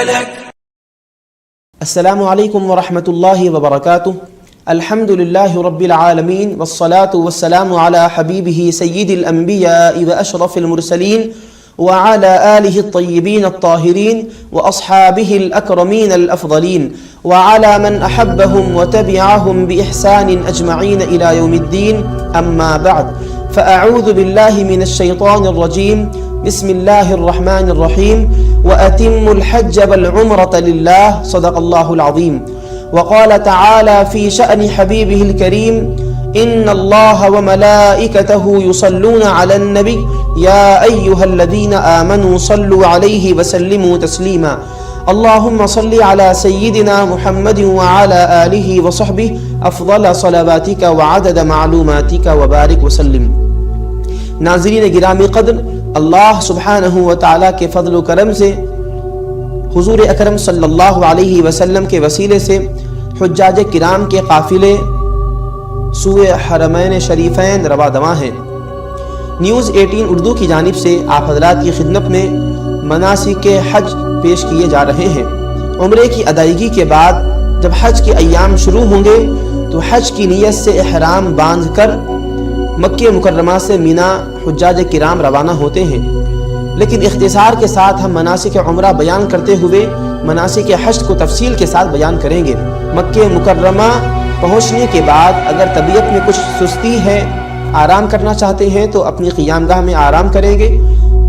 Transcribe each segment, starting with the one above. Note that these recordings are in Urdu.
لك. السلام علیکم ورحمۃ اللہ وبرکاتہ. الحمد للہ رب العالمین والصلاة والسلام علی حبیبہ سید الانبیاء واشرف المرسلین وعلى آلہ الطیبین الطاہرین واصحابہ الاکرمین الافضلین وعلى من احبهم وتبعهم بإحسان اجمعین الى یوم الدین. اما بعد فاعوذ باللہ من الشیطان الرجیم. بسم اللہ الرحمن الرحیم. وأتموا الحج والعمرة لله. صدق الله العظيم. وقال تعالى في شأن حبيبه الكريم إن الله وملائكته يصلون على النبي يا أيها الذين آمنوا صلوا عليه وسلموا تسليما. اللهم صل على سيدنا محمد وعلى آله وصحبه أفضل صلواتك وعدد معلوماتك وبارك وسلم. ناظرین گرامی قدر، اللہ سبحانہ وتعالی کے فضل و کرم سے حضور اکرم صلی اللہ علیہ وسلم کے وسیلے سے حجاج کرام کے قافلے سوئے حرمین شریفین رواں دواں ہیں. نیوز 18 اردو کی جانب سے آپ حضرات کی خدمت میں مناسک حج پیش کیے جا رہے ہیں. عمرے کی ادائیگی کے بعد جب حج کے ایام شروع ہوں گے تو حج کی نیت سے احرام باندھ کر مکہ مکرمہ سے مینا حجاج کرام روانہ ہوتے ہیں. لیکن اختصار کے ساتھ ہم مناسک عمرہ بیان کرتے ہوئے مناسک حج کو تفصیل کے ساتھ بیان کریں گے. مکہ مکرمہ پہنچنے کے بعد اگر طبیعت میں کچھ سستی ہے، آرام کرنا چاہتے ہیں تو اپنی قیام گاہ میں آرام کریں گے،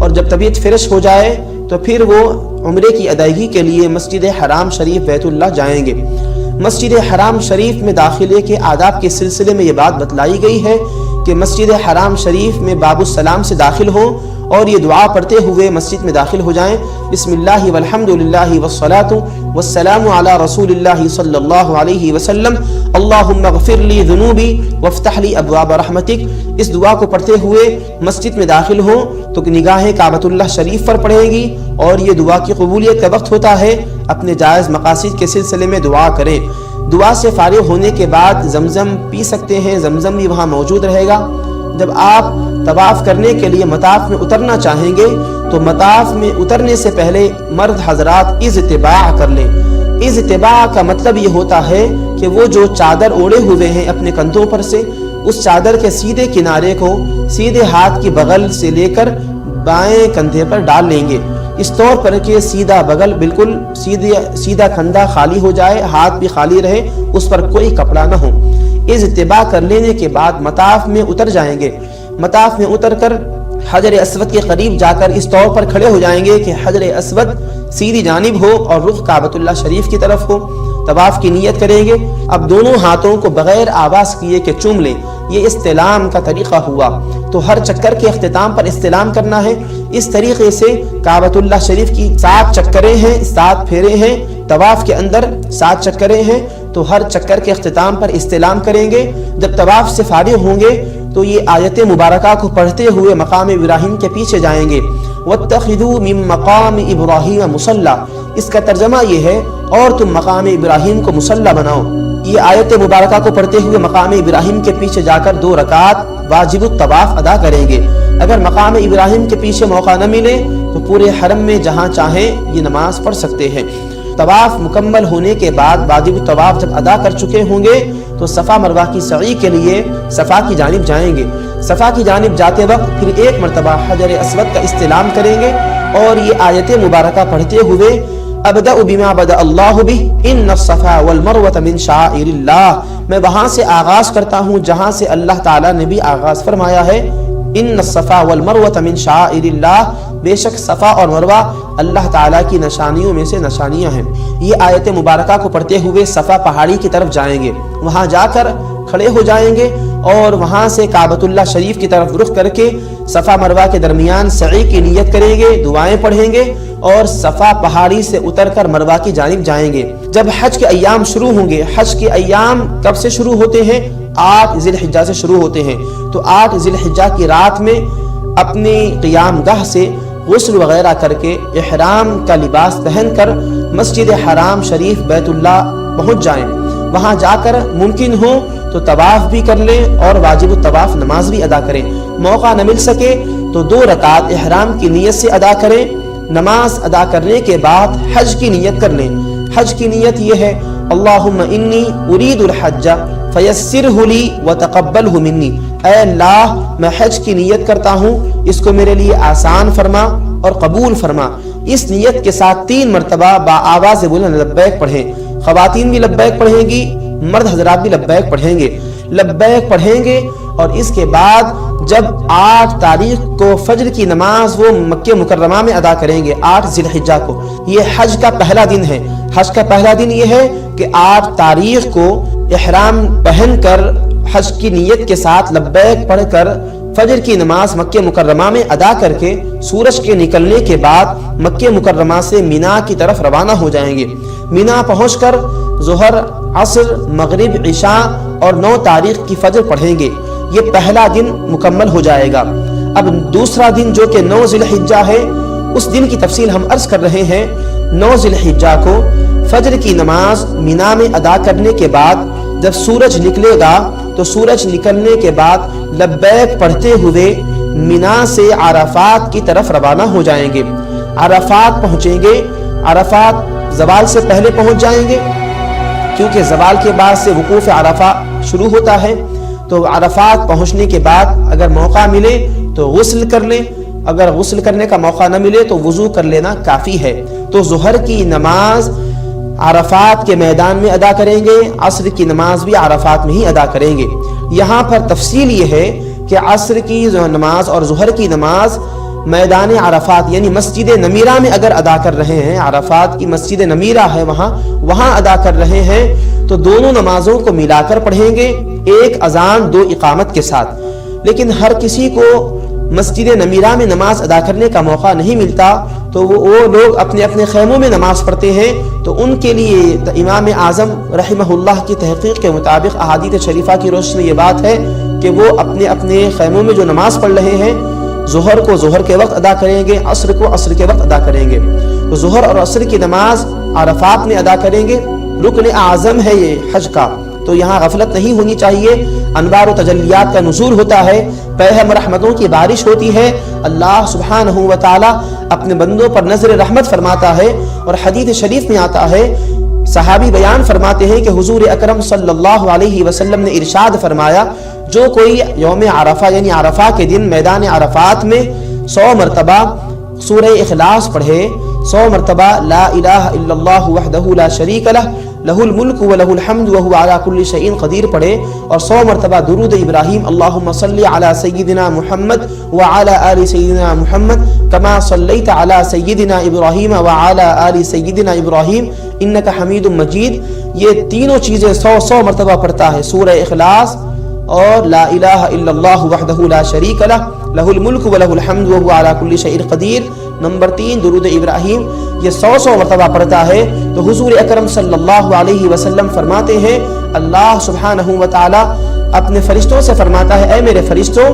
اور جب طبیعت فریش ہو جائے تو پھر وہ عمرے کی ادائیگی کے لیے مسجد حرام شریف بیت اللہ جائیں گے. مسجد حرام شریف میں داخلے کے آداب کے سلسلے میں یہ بات بتلائی گئی ہے کہ مسجد حرام شریف میں باب السلام سے داخل ہوں اور یہ دعا پڑھتے ہوئے مسجد میں داخل ہو جائیں. بسم اللہ والحمد للہ والصلاة والسلام علی رسول اللہ صلی اللہ علیہ وسلم. اللہم اغفر لی ذنوبی وافتح لی ابواب رحمتک. اس دعا کو پڑھتے ہوئے مسجد میں داخل ہوں تو نگاہیں کعبۃ اللہ شریف پر پڑیں گی، اور یہ دعا کی قبولیت کا وقت ہوتا ہے. اپنے جائز مقاصد کے سلسلے میں دعا کریں. دعا سے فارغ ہونے کے بعد زمزم پی سکتے ہیں، زمزم بھی وہاں موجود رہے گا. جب آپ طواف کرنے کے لیے مطاف میں اترنا چاہیں گے تو مطاف میں اترنے سے پہلے مرد حضرات اضطباع کر لیں. اضطباع کا مطلب یہ ہوتا ہے کہ وہ جو چادر اوڑے ہوئے ہیں اپنے کندھوں پر سے، اس چادر کے سیدھے کنارے کو سیدھے ہاتھ کی بغل سے لے کر بائیں کندھے پر ڈال لیں گے، اس طور پر کہ سیدھا بغل بالکل سیدھا کندھا خالی ہو جائے، ہاتھ بھی خالی رہے، اس پر کوئی کپڑا نہ ہو. اضطباع کر لینے کے بعد مطاف میں اتر جائیں گے. مطاف میں اتر کر حجر اسود کے قریب جا کر اس طور پر کھڑے ہو جائیں گے کہ حجر اسود سیدھی جانب ہو اور رخ کعبۃ اللہ شریف کی طرف ہو. طواف کی نیت کریں گے. اب دونوں ہاتھوں کو بغیر آواز کیے کہ چوم لیں. یہ استلام کا طریقہ ہوا. تو ہر چکر کے اختتام پر استلام کرنا ہے. اس طریقے سے کعبۃ اللہ شریف کی 7 چکریں ہیں، 7 پھیرے ہیں. طواف کے اندر 7 چکریں ہیں، تو ہر چکر کے اختتام پر استلام کریں گے. جب طواف سے فارغ ہوں گے تو یہ آیت مبارکہ کو پڑھتے ہوئے مقام ابراہیم کے پیچھے جائیں گے. وَاتَّخِذُوا مِن مَقَامِ إِبْرَاهِيمَ مُصَلَّى. اس کا ترجمہ یہ ہے اور تم مقام ابراہیم کو مصلی بناؤ. یہ آیت مبارکہ کو پڑھتے ہوئے مقام ابراہیم کے پیچھے جا کر 2 رکعات واجب الطواف ادا کریں گے. اگر مقام ابراہیم کے پیچھے موقع نہ ملے تو پورے حرم میں جہاں چاہیں یہ نماز پڑھ سکتے ہیں. طواف مکمل ہونے کے بعد واجب الطواف جب ادا کر چکے ہوں گے تو صفا مروہ کی سعی کے لیے صفا کی جانب جائیں گے. صفا کی جانب جاتے وقت پھر ایک مرتبہ حجر اسود کا استلام کریں گے اور یہ آیت مبارکہ پڑھتے ہوئے ابدأ بما بدأ اللہ بہ ان الصفا والمروة من شعائر اللہ. میں وہاں سے آغاز کرتا ہوں جہاں سے اللہ تعالیٰ نے بھی آغاز فرمایا ہے. ان الصفا والمروة من شعائر اللہ. بے شک صفا اور مروہ اللہ تعالیٰ کی نشانیوں میں سے نشانیاں ہیں. یہ آیت مبارکہ کو پڑھتے ہوئے صفا پہاڑی کی طرف جائیں گے. وہاں جا کر کھڑے ہو جائیں گے اور وہاں سے کعبۃ اللہ شریف کی طرف رخ کر کے صفا مروہ کے درمیان سعی کی نیت کریں گے، دعائیں پڑھیں گے اور صفا پہاڑی سے اتر کر مروہ کی جانب جائیں گے. جب حج کے ایام شروع ہوں گے، حج کے ایام کب سے شروع ہوتے ہیں؟ 8 ذی الحجہ سے شروع ہوتے ہیں. تو 8 ذی الحجہ کی رات میں اپنی قیام گاہ سے غسل وغیرہ کر کے احرام کا لباس پہن کر مسجد حرام شریف بیت اللہ پہنچ جائیں. وہاں جا کر ممکن ہو تو طواف بھی کر لیں اور واجب الطواف نماز بھی ادا کریں. موقع نہ مل سکے تو 2 رکعت احرام کی نیت سے ادا کریں. نماز ادا کرنے کے بعد حج کی نیت کر لیں۔ حج کی نیت یہ ہے اللہم انی ارید الحج فیسرہ لی وتقبلہ منی، اے اللہ میں حج کی نیت کرتا ہوں، اس کو میرے لیے آسان فرما اور قبول فرما۔ اس نیت کے ساتھ 3 مرتبہ بآواز بلند لبیک پڑھیں۔ خواتین بھی لبیک پڑھیں گی، مرد حضرات بھی لبیک پڑھیں گے۔ لبیک پڑھیں گے اور اس کے بعد جب 8 تاریخ کو فجر کی نماز وہ مکہ مکرمہ میں ادا کریں گے، 8 ذی الحجہ کو، یہ حج کا پہلا دن ہے۔ حج کا پہلا دن یہ ہے کہ 8 تاریخ کو احرام پہن کر حج کی نیت کے ساتھ لبیک پڑھ کر فجر کی نماز مکہ مکرمہ میں ادا کر کے سورج کے نکلنے کے بعد مکہ مکرمہ سے مینا کی طرف روانہ ہو جائیں گے۔ مینا پہنچ کر ظہر، عصر، مغرب، عشاء اور 9 تاریخ کی فجر پڑھیں گے۔ یہ پہلا دن مکمل ہو جائے گا۔ اب دوسرا دن جو کہ 9 ذی الحجہ ہے، اس دن کی تفصیل ہم عرض کر رہے ہیں۔ 9 ذی الحجہ کو فجر کی نماز مینا میں ادا کرنے کے بعد جب سورج نکلے گا تو سورج نکلنے کے بعد لبیک پڑھتے ہوئے مینا سے عرفات کی طرف روانہ ہو جائیں گے۔ عرفات پہنچیں گے، عرفات زوال سے پہلے پہنچ جائیں گے کیونکہ زوال کے بعد سے وقوف عرفہ شروع ہوتا ہے۔ تو عرفات پہنچنے کے بعد اگر موقع ملے تو غسل کر لیں، اگر غسل کرنے کا موقع نہ ملے تو وضو کر لینا کافی ہے۔ تو ظہر کی نماز عرفات کے میدان میں ادا کریں گے، عصر کی نماز بھی عرفات میں ہی ادا کریں گے۔ یہاں پر تفصیل یہ ہے کہ عصر کی نماز اور ظہر کی نماز میدان عرفات یعنی مسجد نمیرہ میں اگر ادا کر رہے ہیں، عرفات کی مسجد نمیرہ ہے وہاں ادا کر رہے ہیں تو دونوں نمازوں کو ملا کر پڑھیں گے، ایک اذان 2 اقامت کے ساتھ۔ لیکن ہر کسی کو مسجد نمیرہ میں نماز ادا کرنے کا موقع نہیں ملتا تو وہ لوگ اپنے اپنے خیموں میں نماز پڑھتے ہیں، تو ان کے لیے امام اعظم رحمہ اللہ کی تحقیق کے مطابق احادیث شریفہ کی روشنی میں یہ بات ہے کہ وہ اپنے اپنے خیموں میں جو نماز پڑھ رہے ہیں، ظہر کو ظہر کے وقت ادا کریں گے، عصر کو عصر کے وقت ادا کریں گے۔ تو ظہر اور عصر کی نماز عرفات میں ادا کریں گے، رکن اعظم ہے یہ حج کا، تو یہاں غفلت نہیں ہونی چاہیے۔ انوار و تجلیات کا نزول ہوتا ہے، پہم رحمتوں کی بارش ہوتی ہے، اللہ سبحانہ و تعالی اپنے بندوں پر نظر رحمت فرماتا ہے۔ اور حدیث شریف میں آتا ہے، صحابی بیان فرماتے ہیں کہ حضور اکرم صلی اللہ علیہ وسلم نے ارشاد فرمایا، جو کوئی یوم عرفہ یعنی عرفہ کے دن میدان عرفات میں 100 مرتبہ سورہ اخلاص پڑھے، 100 مرتبہ لا الہ الا اللہ وحدہ لا شریک لہ لہ الملک و لہ الحمد وہو علی کل شیء قدیر پڑھے، اور 100 مرتبہ درود ابراہیم اللہم صلی علی سیدنا محمد وعلی آل سیدنا محمد کما صلیت علی سیدنا ابراہیم وعلی آل سیدنا ابراہیم انک حمید مجید۔ یہ تینوں چیزیں 100 مرتبہ پڑھتا ہے، سورہ اخلاص اور لا الہ الا اللہ وحدہ لا شریک لہ لہ الملک و لہ الحمد وہو علی کل شیء قدیر، نمبر 3 درود ابراہیم، یہ 100 مرتبہ پڑھتا ہے۔ تو حضور اکرم صلی اللہ علیہ وسلم فرماتے ہیں، اللہ سبحانہ و تعالی اپنے فرشتوں سے فرماتا ہے، اے میرے فرشتوں،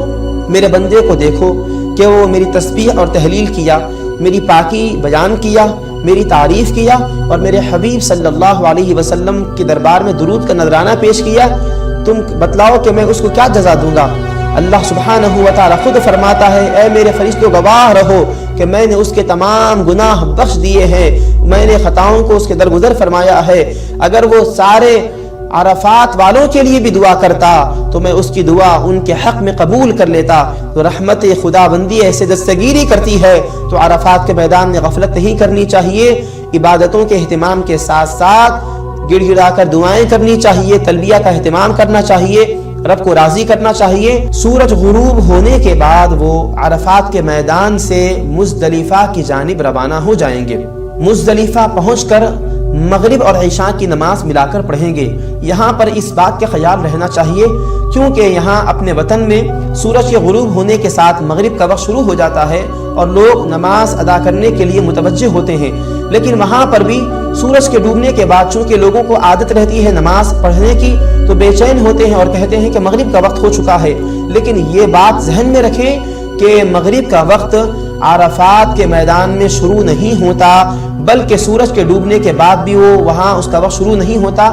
میرے بندے کو دیکھو کہ وہ میری تسبیح اور تحلیل کیا، میری پاکی بیان کیا، میری تعریف کیا، اور میرے حبیب صلی اللہ علیہ وسلم کے دربار میں درود کا نذرانہ پیش کیا، تم بتلاؤ کہ میں اس کو کیا جزا دوں گا۔ اللہ سبحانہ و تعالی خود فرماتا ہے، اے میرے فرشتوں گواہ رہو کہ میں نے اس کے تمام گناہ بخش دیے ہیں، میں نے خطاؤں کو اس کے درگزر فرمایا ہے۔ اگر وہ سارے عرفات والوں کے لیے بھی دعا کرتا تو میں اس کی دعا ان کے حق میں قبول کر لیتا۔ تو رحمت خدا بندی ایسے دستگیری کرتی ہے، تو عرفات کے میدان میں غفلت نہیں کرنی چاہیے، عبادتوں کے اہتمام کے ساتھ ساتھ گڑ گڑا کر دعائیں کرنی چاہیے، تلبیہ کا اہتمام کرنا چاہیے، رب کو راضی کرنا چاہیے۔ سورج غروب ہونے کے بعد وہ عرفات کے میدان سے مزدلفہ کی جانب روانہ ہو جائیں گے۔ مزدلفہ پہنچ کر مغرب اور عشاء کی نماز ملا کر پڑھیں گے۔ یہاں پر اس بات کا خیال رہنا چاہیے کیونکہ یہاں اپنے وطن میں سورج کے غروب ہونے کے ساتھ مغرب کا وقت شروع ہو جاتا ہے اور لوگ نماز ادا کرنے کے لیے متوجہ ہوتے ہیں، لیکن وہاں پر بھی سورج کے ڈوبنے کے بعد چونکہ لوگوں کو عادت رہتی ہے نماز پڑھنے کی تو بے چین ہوتے ہیں اور کہتے ہیں کہ مغرب کا وقت ہو چکا ہے۔ لیکن یہ بات ذہن میں رکھیں کہ مغرب کا وقت عرفات کے میدان میں شروع نہیں ہوتا، بلکہ سورج کے ڈوبنے کے بعد بھی وہاں اس کا وقت شروع نہیں ہوتا،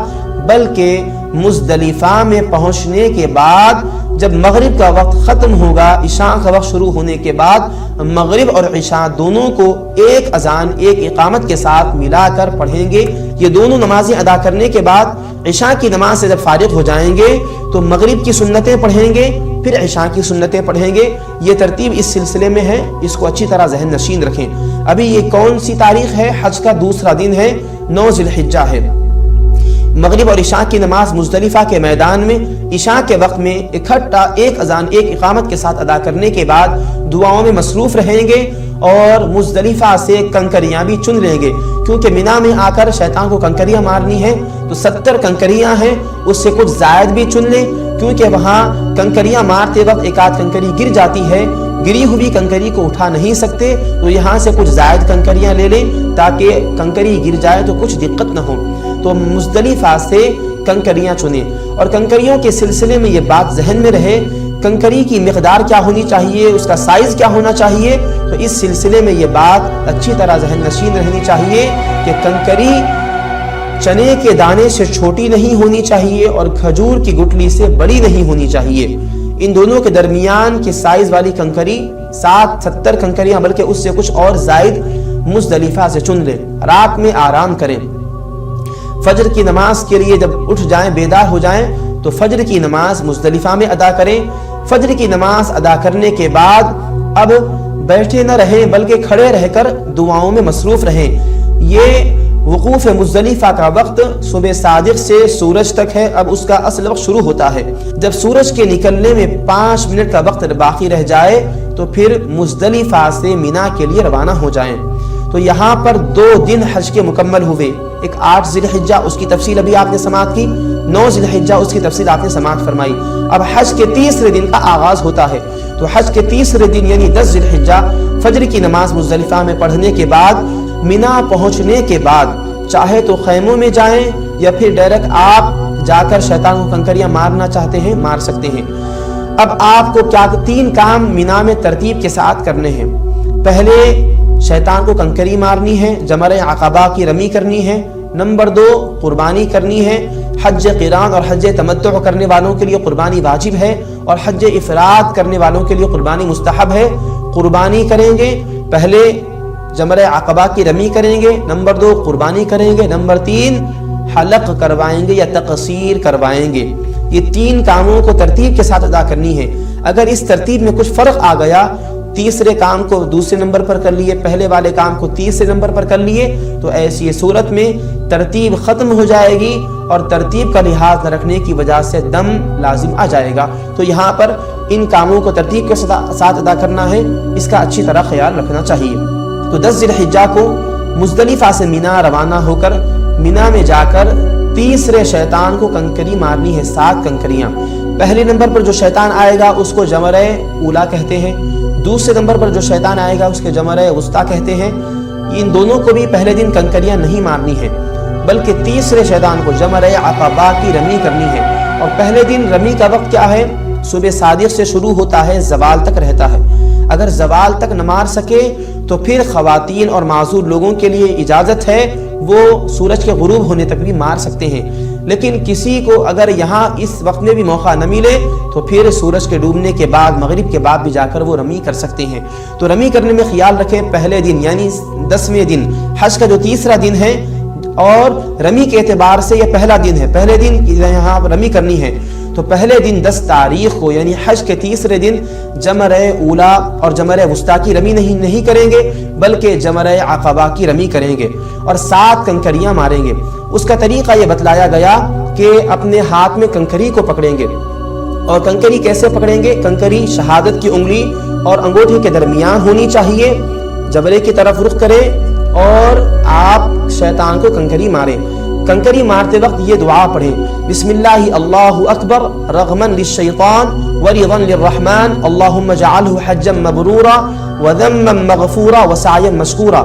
بلکہ مزدلفہ میں پہنچنے کے بعد جب مغرب کا وقت ختم ہوگا، عشاء کا وقت شروع ہونے کے بعد مغرب اور عشاء دونوں کو ایک اذان ایک اقامت کے ساتھ ملا کر پڑھیں گے۔ یہ دونوں نمازیں ادا کرنے کے بعد عشاء کی نماز سے جب فارغ ہو جائیں گے تو مغرب کی سنتیں پڑھیں گے، پھر عشاء کی سنتیں پڑھیں گے۔ یہ ترتیب اس سلسلے میں ہے، اس کو اچھی طرح ذہن نشین رکھیں۔ ابھی یہ کون سی تاریخ ہے؟ حج کا دوسرا دن ہے، 9 ذی الحجہ ہے۔ مغرب اور عشاء کی نماز مزدلفہ کے میدان میں عشاء کے وقت میں اکٹھا ایک اذان ایک اقامت کے ساتھ ادا کرنے کے بعد دعاؤں میں مصروف رہیں گے اور مزدلفہ سے کنکریاں بھی چن لیں گے، کیونکہ مینا میں آ کر شیطان کو کنکریاں مارنی ہے تو 70 کنکریاں ہیں، اس سے کچھ زائد بھی چن لیں، کیونکہ وہاں کنکریاں مارتے وقت ایک آدھ کنکری گر جاتی ہے، گری ہوئی کنکری کو اٹھا نہیں سکتے تو یہاں سے کچھ زائد کنکریاں لے لیں تاکہ کنکری گر جائے تو کچھ دقت نہ ہو۔ تو مزدلفہ سے کنکریاں چنیں، اور کنکریوں کے سلسلے میں یہ بات ذہن میں رہے، کنکری کی مقدار کیا ہونی چاہیے، اس کا سائز کیا ہونا چاہیے، تو اس سلسلے میں یہ بات اچھی طرح ذہن نشین رہنی چاہیے کہ کنکری چنے کے دانے سے چھوٹی نہیں ہونی چاہیے اور کھجور کی گٹلی سے بڑی نہیں ہونی چاہیے۔ ان دونوں کے درمیان کے سائز والی کنکری 70 کنکریاں بلکہ اس سے کچھ اور زائد مزدلفہ سے چن لیں۔ رات میں آرام کریں، فجر کی نماز کے لیے جب اٹھ جائیں، بیدار ہو جائیں تو فجر کی نماز مزدلفہ میں ادا کریں۔ فجر کی نماز ادا کرنے کے بعد اب بیٹھے نہ رہیں بلکہ کھڑے رہ کر دعاؤں میں مصروف رہیں۔ یہ وقوف مزدلفہ کا وقت صبح صادق سے سورج تک ہے، اب اس کا اصل وقت شروع ہوتا ہے۔ جب سورج کے نکلنے میں 5 منٹ کا وقت باقی رہ جائے تو پھر مزدلفہ سے مینا کے لیے روانہ ہو جائیں۔ تو یہاں پر 2 دن حج کے مکمل ہوئے، ایک 8 ذی الحجہ اس کی تفصیل ابھی آپ نے سماعت کی، 9 ذی الحجہ اس کی تفصیل آپ نے سماعت فرمائی۔ اب حج کے تیسرے دن کا آغاز ہوتا ہے، تو حج کے تیسرے دن یعنی 10 ذی الحجہ فجر کی نماز مزدلفہ میں پڑھنے کے بعد مینا پہنچنے کے بعد چاہے تو خیموں میں جائیں یا پھر ڈائریکٹ آپ جا کر شیطان کو کنکریاں مارنا چاہتے ہیں مار سکتے ہیں۔ اب آپ کو کیا 3 کام مینا میں ترتیب کے ساتھ کرنے ہیں۔ پہلے شیطان کو کنکری مارنی ہے، جمرہ عقبہ کی رمی کرنی ہے۔ نمبر 2 قربانی کرنی ہے۔ حج قران اور حج تمتع کرنے والوں کے لیے قربانی واجب ہے اور حج افراد کرنے والوں کے لیے قربانی مستحب ہے۔ قربانی کریں گے، پہلے جمرہ عقبہ کی رمی کریں گے، نمبر 2 قربانی کریں گے، نمبر 3 حلق کروائیں گے یا تقصیر کروائیں گے۔ یہ 3 کاموں کو ترتیب کے ساتھ ادا کرنی ہے۔ اگر اس ترتیب میں کچھ فرق آ گیا، تیسرے کام کو دوسرے نمبر پر کر لیے، پہلے والے کام کو تیسرے نمبر پر کر لیے، تو ایسی صورت میں ترتیب ختم ہو جائے گی اور ترتیب کا لحاظ نہ رکھنے کی وجہ سے دم لازم آ جائے گا۔ تو یہاں پر ان کاموں کو ترتیب کے ساتھ ادا کرنا ہے، اس کا اچھی طرح خیال رکھنا چاہیے۔ تو 10 ذی الحجہ کو مزدلفہ سے مینا روانہ ہو کر مینا میں جا کر تیسرے شیطان کو کنکری مارنی ہے، 7 کنکریاں۔ پہلے نمبر پر جو شیطان آئے گا اس کو جمرہ اولا کہتے ہیں، دوسرے نمبر پر جو شیطان آئے گا اس کے جمرہ وسطیٰ کہتے ہیں۔ ان دونوں کو بھی پہلے دن کنکریاں نہیں مارنی ہے بلکہ تیسرے شیطان کو جمرہ عقبہ کی رمی کرنی ہے۔ اور پہلے دن رمی کا وقت کیا ہے؟ صبح صادق سے شروع ہوتا ہے، زوال تک رہتا ہے۔ اگر زوال تک نہ مار سکے تو پھر خواتین اور معذور لوگوں کے لیے اجازت ہے، وہ سورج کے غروب ہونے تک بھی مار سکتے ہیں، لیکن کسی کو اگر یہاں اس وقت میں بھی موقع نہ ملے تو پھر سورج کے ڈوبنے کے بعد مغرب کے بعد بھی جا کر وہ رمی کر سکتے ہیں۔ تو رمی کرنے میں خیال رکھیں، پہلے دن یعنی 10ویں دن حج کا جو تیسرا دن ہے اور رمی کے اعتبار سے یہ پہلا دن ہے، پہلے دن یہاں رمی کرنی ہے تو پہلے دن 10 تاریخ کو یعنی حج کے تیسرے دن جمرہ اولا اور جمرہ وسطیٰ کی رمی نہیں کریں گے بلکہ جمرہ عقبہ کی رمی کریں گے اور 7 کنکریاں ماریں گے۔ اس کا طریقہ یہ بتلایا گیا کہ اپنے ہاتھ میں کنکری کو پکڑیں گے، اور کنکری کیسے پکڑیں گے؟ کنکری شہادت کی انگلی اور انگوٹھے کے درمیان ہونی چاہیے، جبرے کی طرف رخ کریں اور آپ شیطان کو کنکری ماریں۔ کنکری مارتے وقت یہ دعا پڑھیں، بسم اللہ اللہ اکبر رغما للشیطان ورضا للرحمن اللہم اجعلہ حجا مبرورا وذما مغفورا وسعیا مشکورا۔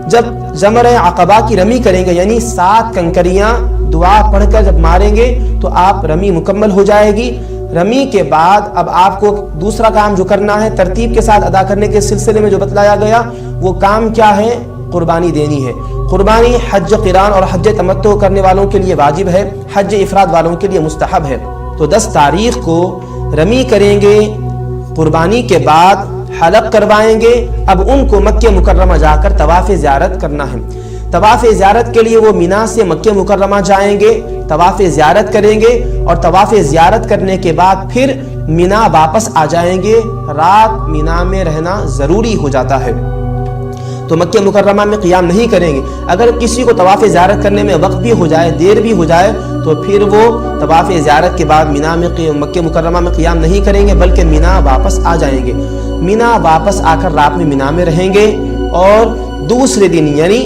جب جمرہ عقبہ کی رمی کریں گے یعنی 7 کنکریاں دعا پڑھ کر جب ماریں گے تو آپ رمی مکمل ہو جائے گی۔ رمی کے بعد اب آپ کو دوسرا کام جو کرنا ہے ترتیب کے ساتھ ادا کرنے کے سلسلے میں جو بتلایا گیا وہ کام کیا ہے؟ قربانی دینی ہے۔ قربانی حج قران اور حج تمتع کرنے والوں کے لیے واجب ہے، حج افراد والوں کے لیے مستحب ہے۔ تو 10 تاریخ کو رمی کریں گے، قربانی کے بعد حلق کروائیں گے، اب ان کو مکہ مکرمہ جا کر طواف زیارت کرنا ہے۔ طواف زیارت کے لیے وہ مینا سے مکہ مکرمہ جائیں گے، طواف زیارت کریں گے، اور طواف زیارت کرنے کے بعد پھر مینا واپس آ جائیں گے۔ رات مینا میں رہنا ضروری ہو جاتا ہے، تو مکہ مکرمہ میں قیام نہیں کریں گے۔ اگر کسی کو طواف زیارت کرنے میں وقت بھی ہو جائے، دیر بھی ہو جائے، تو پھر وہ طواف زیارت کے بعد مینا میں مکہ مکرمہ میں قیام نہیں کریں گے، بلکہ مینا واپس آ جائیں گے۔ مینا واپس آ کر رات میں مینا میں رہیں گے، اور دوسرے دن یعنی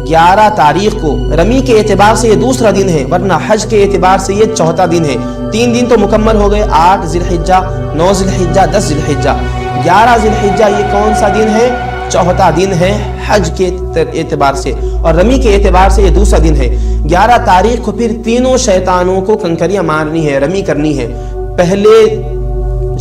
11 تاریخ کو، رمی کے اعتبار سے یہ دوسرا دن ہے، ورنہ حج کے اعتبار سے یہ چوتھا دن ہے۔ 3 دن تو مکمل ہو گئے، 8 ذی الحجہ، 9 ذی الحجہ، 10 ذی الحجہ۔ 11 ذی الحجہ یہ کون سا دن ہے؟ چوتھا دن ہے حج کے اعتبار سے، اور رمی کے اعتبار سے یہ دوسرا دن ہے۔ 11 تاریخ کو پھر تینوں شیطانوں کو کنکریاں مارنی ہے، رمی کرنی ہے۔ پہلے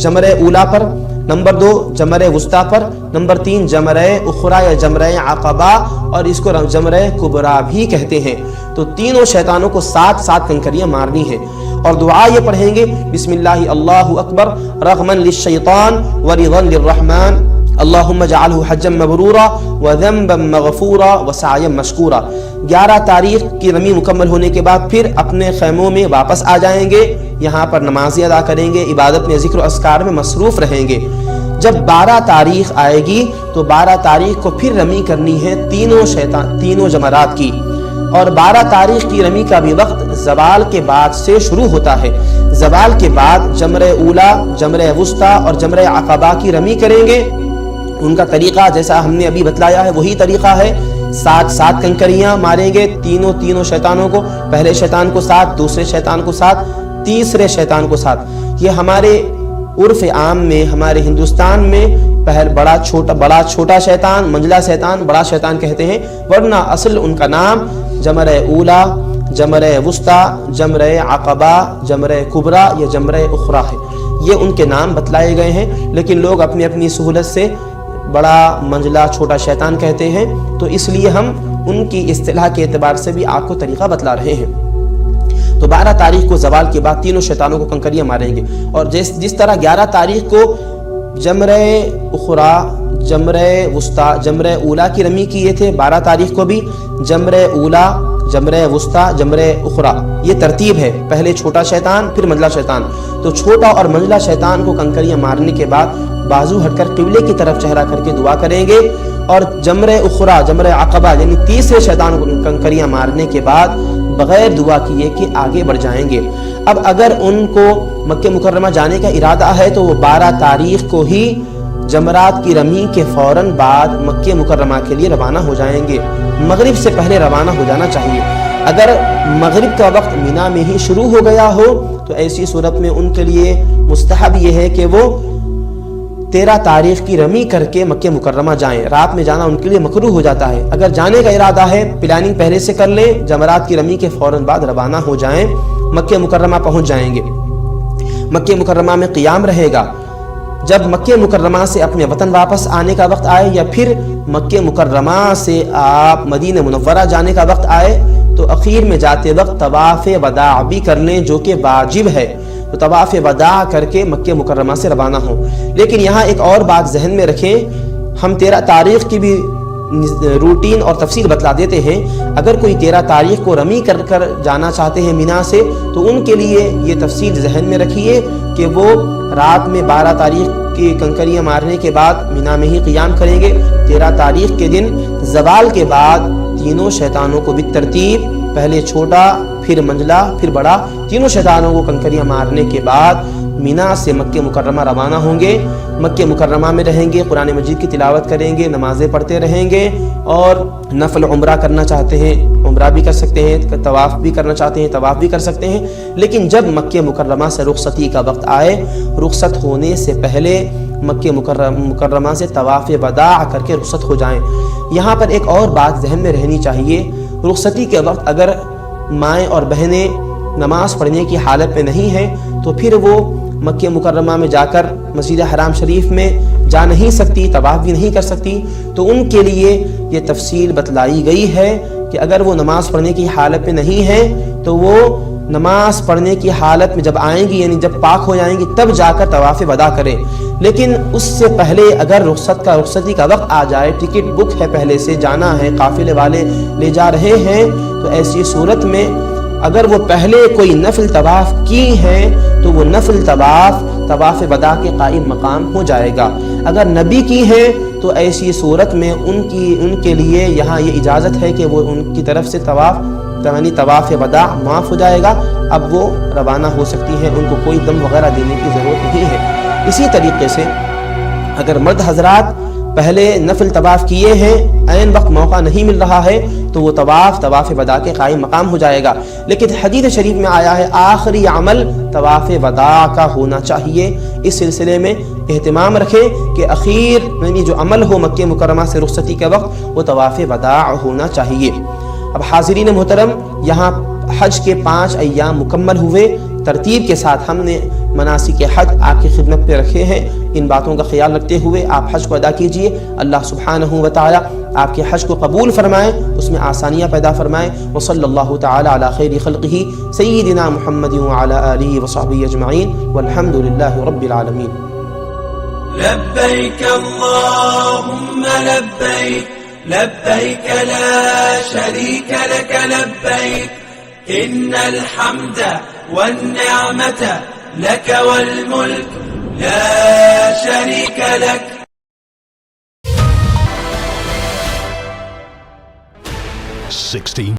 جمرہ اولا پر، نمبر 2 جمرہ وسطیٰ پر، نمبر 3 جمرہ اخری یا جمرہ عقبہ، اور اس کو جمرہ کبریٰ بھی کہتے ہیں۔ تو تینوں شیطانوں کو 7 کنکریاں مارنی ہے، اور دعا یہ پڑھیں گے، بسم اللہ اللہ اکبر رغما للشیطان ورضا للرحمن، اللہم اجعلہ حجا مبرورا وذنبا مغفورا وسعیا مشکورا۔ 11 تاریخ کی رمی مکمل ہونے کے بعد پھر اپنے خیموں میں واپس آ جائیں گے، یہاں پر نمازیں ادا کریں گے، عبادت میں ذکر و اذکار میں مصروف رہیں گے۔ جب 12 تاریخ آئے گی تو 12 تاریخ کو پھر رمی کرنی ہے تینوں جمرات کی، اور 12 تاریخ کی رمی کا بھی وقت زوال کے بعد سے شروع ہوتا ہے۔ زوال کے بعد جمرہ اولا، جمرہ وسطیٰ اور جمرہ عقبہ کی رمی کریں گے۔ ان کا طریقہ جیسا ہم نے ابھی بتلایا ہے وہی طریقہ ہے، 7 کنکریاں ماریں گے تینوں شیطانوں کو، پہلے شیطان کو 7، دوسرے شیطان کو 7، تیسرے شیطان کو 7۔ یہ ہمارے عرف عام میں، ہمارے ہندوستان میں بڑا چھوٹا شیطان، منجلا شیطان، بڑا شیطان کہتے ہیں، ورنہ اصل ان کا نام جمرہ اولا، جمرہ وسطیٰ، جمرہ عقبہ، جمرہ کبریٰ یا جمرہ اخری ہے۔ یہ ان کے نام بتلائے گئے ہیں، لیکن لوگ اپنی سہولت سے بڑا منجلا چھوٹا شیطان کہتے ہیں، تو اس لیے ہم ان کی اصطلاح کے اعتبار سے بھی آپ کو طریقہ بتلا رہے ہیں۔ تو 12 تاریخ کو زوال کے بعد تینوں شیطانوں کو کنکریاں ماریں گے، اور جس طرح 11 تاریخ کو جمرہ اخری، جمرہ وسطیٰ، جمرہ اولا کی رمی کیے تھے، 12 تاریخ کو بھی جمرہ اولا، جمرہ وسطیٰ، جمرہ اخری، یہ ترتیب ہے، پہلے چھوٹا شیطان پھر منجلا شیطان۔ تو چھوٹا اور منجلا شیطان کو کنکریاں مارنے کے بعد بازو ہٹ کر قبلے کی طرف چہرہ کر کے دعا کریں گے، اور جمرہ اخری، جمرہ عقبہ یعنی تیسرے شیطان کو کنکریاں مارنے کے بعد بغیر دعا کیے کہ آگے بڑھ جائیں گے۔ اب اگر ان کو مکہ مکرمہ جانے کا ارادہ ہے تو وہ 12 تاریخ کو ہی جمرات کی رمی کے فوراً بعد مکہ مکرمہ کے لیے روانہ ہو جائیں گے، مغرب سے پہلے روانہ ہو جانا چاہیے۔ اگر مغرب کا وقت مینا میں ہی شروع ہو گیا ہو تو ایسی صورت میں ان کے لیے مستحب یہ ہے کہ وہ 13 تاریخ کی رمی کر کے مکہ مکرمہ جائیں، رات میں جانا ان کے لیے مکروہ ہو جاتا ہے۔ اگر جانے کا ارادہ ہے، پلاننگ پہلے سے کر لیں، جمرات کی رمی کے فوراً بعد روانہ ہو جائیں، مکہ مکرمہ پہنچ جائیں گے۔ مکہ مکرمہ میں قیام رہے گا۔ جب مکہ مکرمہ سے اپنے وطن واپس آنے کا وقت آئے، یا پھر مکہ مکرمہ سے آپ مدینہ منورہ جانے کا وقت آئے، تو اخیر میں جاتے وقت طواف وداع بھی کر لیں، جو کہ واجب ہے۔ تو طواف وداع کر کے مکہ مکرمہ سے روانہ ہوں۔ لیکن یہاں ایک اور بات ذہن میں رکھیں، ہم 13 تاریخ کی بھی روٹین اور تفصیل بتلا دیتے ہیں۔ اگر کوئی 13 تاریخ کو رمی کر جانا چاہتے ہیں مینا سے، تو ان کے لیے یہ تفصیل ذہن میں رکھیے کہ وہ رات میں 12 تاریخ کی کنکریاں مارنے کے بعد مینا میں ہی قیام کریں گے۔ 13 تاریخ کے دن زوال کے بعد تینوں شیطانوں کو بالترتیب، پہلے چھوٹا پھر منجلا پھر بڑا، تینوں شیطانوں کو کنکریاں مارنے کے بعد مینا سے مکہ مکرمہ روانہ ہوں گے۔ مکہ مکرمہ میں رہیں گے، قرآن مجید کی تلاوت کریں گے، نمازیں پڑھتے رہیں گے، اور نفل عمرہ کرنا چاہتے ہیں عمرہ بھی کر سکتے ہیں، طواف بھی کرنا چاہتے ہیں طواف بھی کر سکتے ہیں۔ لیکن جب مکہ مکرمہ سے رخصتی کا وقت آئے، رخصت ہونے سے پہلے مکہ مکرمہ سے طواف وداع کر کے رخصت ہو جائیں۔ یہاں پر ایک اور بات ذہن میں رہنی چاہیے، رخصتی کے وقت اگر مائیں اور بہنیں نماز پڑھنے کی حالت میں نہیں ہیں تو پھر وہ مکہ مکرمہ میں جا کر مسجد حرام شریف میں جا نہیں سکتی، طواف بھی نہیں کر سکتی۔ تو ان کے لیے یہ تفصیل بتلائی گئی ہے کہ اگر وہ نماز پڑھنے کی حالت میں نہیں ہیں تو وہ نماز پڑھنے کی حالت میں جب آئیں گی، یعنی جب پاک ہو جائیں گی، تب جا کر طواف ودا کریں۔ لیکن اس سے پہلے اگر رخصتی کا وقت آ جائے، ٹکٹ بک ہے، پہلے سے جانا ہے، قافلے والے لے جا رہے ہیں، تو ایسی صورت میں اگر وہ پہلے کوئی نفل طواف کی ہیں تو وہ نفل طواف ودا کے قائم مقام ہو جائے گا۔ اگر نبی کی ہیں تو ایسی صورت میں ان کے لیے یہاں یہ اجازت ہے کہ وہ ان کی طرف سے طواف ودا معاف ہو جائے گا، اب وہ روانہ ہو سکتی ہیں، ان کو کوئی دم وغیرہ دینے کی ضرورت نہیں ہے۔ اسی طریقے سے اگر مرد حضرات پہلے نفل طواف کیے ہیں، عین وقت موقع نہیں مل رہا ہے، تو وہ طواف ودا کے قائم مقام ہو جائے گا۔ لیکن حدیث شریف میں آیا ہے آخری عمل طواف ودا کا ہونا چاہیے۔ اس سلسلے میں اہتمام رکھیں کہ اخیر یعنی جو عمل ہو مکہ مکرمہ سے رخصتی کے وقت، وہ طواف ودا ہونا چاہیے۔ اب حاضرین محترم، یہاں حج کے 5 ایام مکمل ہوئے، ترتیب کے ساتھ ہم نے مناسک حج آپ کی خدمت پہ رکھے ہیں۔ ان باتوں کا خیال رکھتے ہوئے آپ حج کو ادا کیجئے۔ اللہ سبحانہ و تعالی آپ کے حج کو قبول فرمائے، اس میں آسانیاں پیدا فرمائے۔ وصلی اللہ تعالی علی خیر خلقہ سیدنا محمد وعلی آلہ وصحبہ اجمعین والحمد للہ رب العالمین۔ لبیک اللہم لبیک لبیک لا شریک لک لبیک ان الحمد والنعمة لك والملك لا شريك لك۔ 16